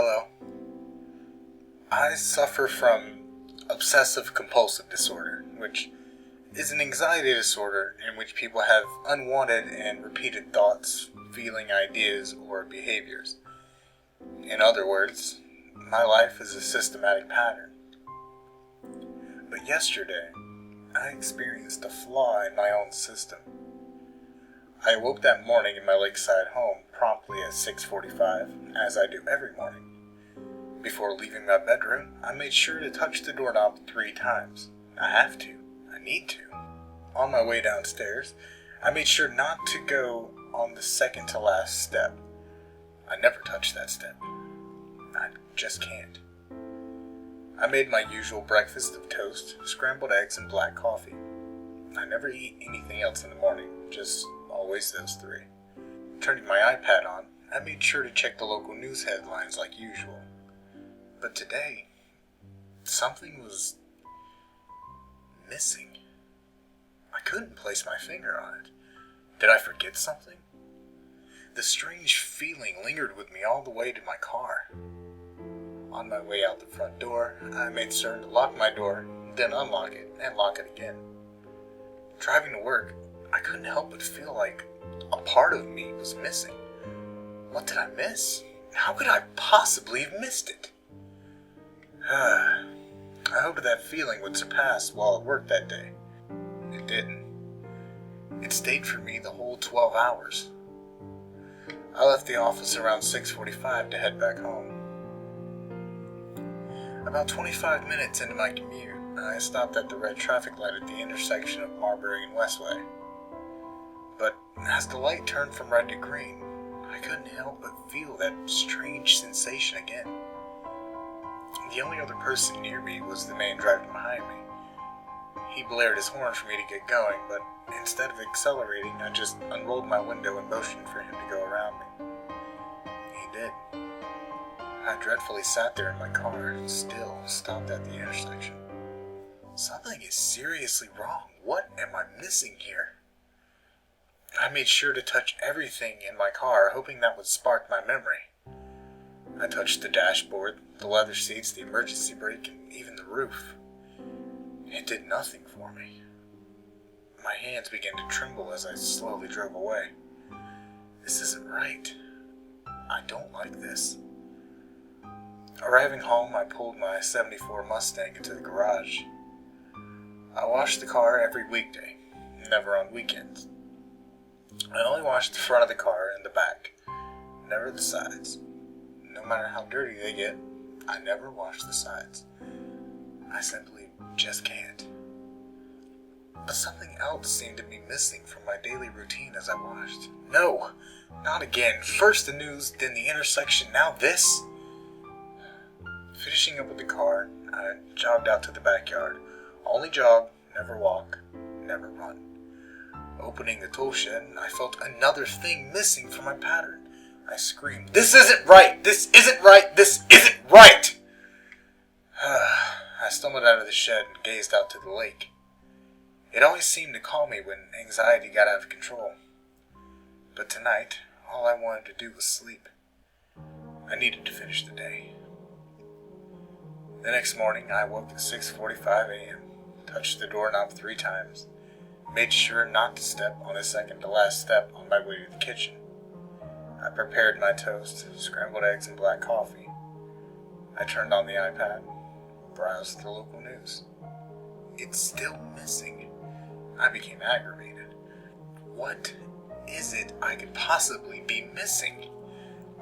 Hello. I suffer from Obsessive Compulsive disorder, which is an anxiety disorder in which people have unwanted and repeated thoughts, feeling, ideas, or behaviors. In other words, my life is a systematic pattern. But yesterday, I experienced a flaw in my own system. I awoke that morning in my lakeside home promptly at 6:45, as I do every morning. Before leaving my bedroom, I made sure to touch the doorknob 3 times. I have to. I need to. On my way downstairs, I made sure not to go on the second to last step. I never touch that step. I just can't. I made my usual breakfast of toast, scrambled eggs, and black coffee. I never eat anything else in the morning, just always those 3. Turning my iPad on, I made sure to check the local news headlines like usual. But today, something was missing. I couldn't place my finger on it. Did I forget something? The strange feeling lingered with me all the way to my car. On my way out the front door, I made certain to lock my door, then unlock it and lock it again. Driving to work, I couldn't help but feel like a part of me was missing. What did I miss? How could I possibly have missed it? I hoped that feeling would surpass while at work that day. It didn't. It stayed for me the whole 12 hours. I left the office around 6:45 to head back home. About 25 minutes into my commute, I stopped at the red traffic light at the intersection of Marbury and Westway. But as the light turned from red to green, I couldn't help but feel that strange sensation again. The only other person near me was the man driving behind me. He blared his horn for me to get going, but instead of accelerating, I just unrolled my window and motioned for him to go around me. He did. I dreadfully sat there in my car, still stopped at the intersection. Something is seriously wrong. What am I missing here? I made sure to touch everything in my car, hoping that would spark my memory. I touched the dashboard, the leather seats, the emergency brake, and even the roof. It did nothing for me. My hands began to tremble as I slowly drove away. This isn't right. I don't like this. Arriving home, I pulled my '74 Mustang into the garage. I washed the car every weekday, never on weekends. I only washed the front of the car and the back, never the sides. No matter how dirty they get, I never wash the sides. I simply just can't. But something else seemed to be missing from my daily routine as I washed. No, not again. First the news, then the intersection, now this. Finishing up with the car, I jogged out to the backyard. Only jog, never walk, never run. Opening the tool shed, I felt another thing missing from my pattern. I screamed, "This isn't right! This isn't right! This isn't right!" I stumbled out of the shed and gazed out to the lake. It always seemed to call me when anxiety got out of control. But tonight, all I wanted to do was sleep. I needed to finish the day. The next morning, I woke at 6:45 a.m., touched the doorknob 3 times, made sure not to step on the second to last step on my way to the kitchen. I prepared my toast, scrambled eggs, and black coffee. I turned on the iPad, browsed the local news. It's still missing. I became aggravated. What is it I could possibly be missing?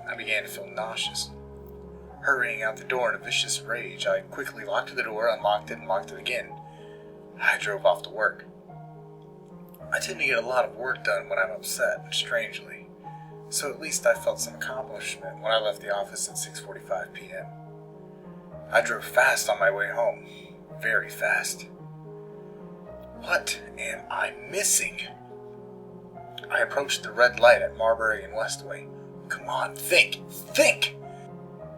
I began to feel nauseous. Hurrying out the door in a vicious rage, I quickly locked the door, unlocked it, and locked it again. I drove off to work. I tend to get a lot of work done when I'm upset, strangely, so at least I felt some accomplishment when I left the office at 6:45 p.m. I drove fast on my way home, very fast. What am I missing? I approached the red light at Marbury and Westway. Come on, think!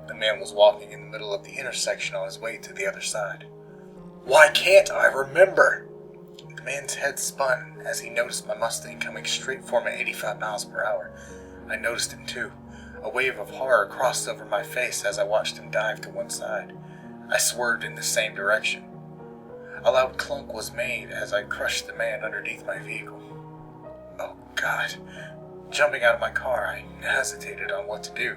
The man was walking in the middle of the intersection on his way to the other side. Why can't I remember? The man's head spun as he noticed my Mustang coming straight for him at 85 miles per hour. I noticed him too. A wave of horror crossed over my face as I watched him dive to one side. I swerved in the same direction. A loud clunk was made as I crushed the man underneath my vehicle. Oh God. Jumping out of my car, I hesitated on what to do.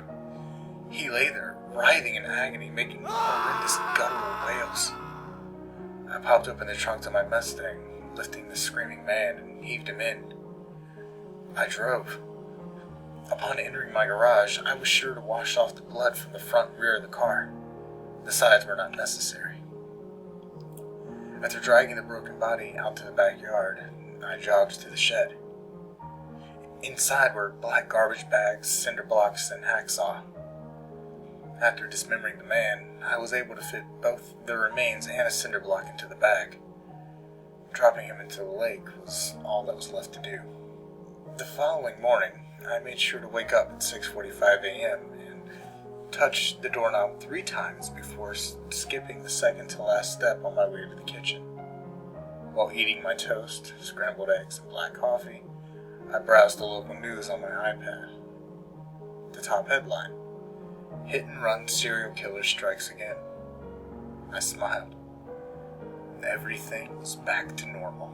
He lay there, writhing in agony, making horrendous guttural wails. I popped open the trunk to my Mustang, lifting the screaming man, and heaved him in. I drove. Upon entering my garage, I was sure to wash off the blood from the front and rear of the car. The sides were not necessary. After dragging the broken body out to the backyard, I jogged to the shed. Inside were black garbage bags, cinder blocks, and hacksaw. After dismembering the man, I was able to fit both the remains and a cinder block into the bag. Dropping him into the lake was all that was left to do. The following morning, I made sure to wake up at 6:45 a.m. and touch the doorknob 3 times before skipping the second to last step on my way to the kitchen. While eating my toast, scrambled eggs, and black coffee, I browsed the local news on my iPad. The top headline: Hit and run serial killer strikes again. I smiled. Everything was back to normal.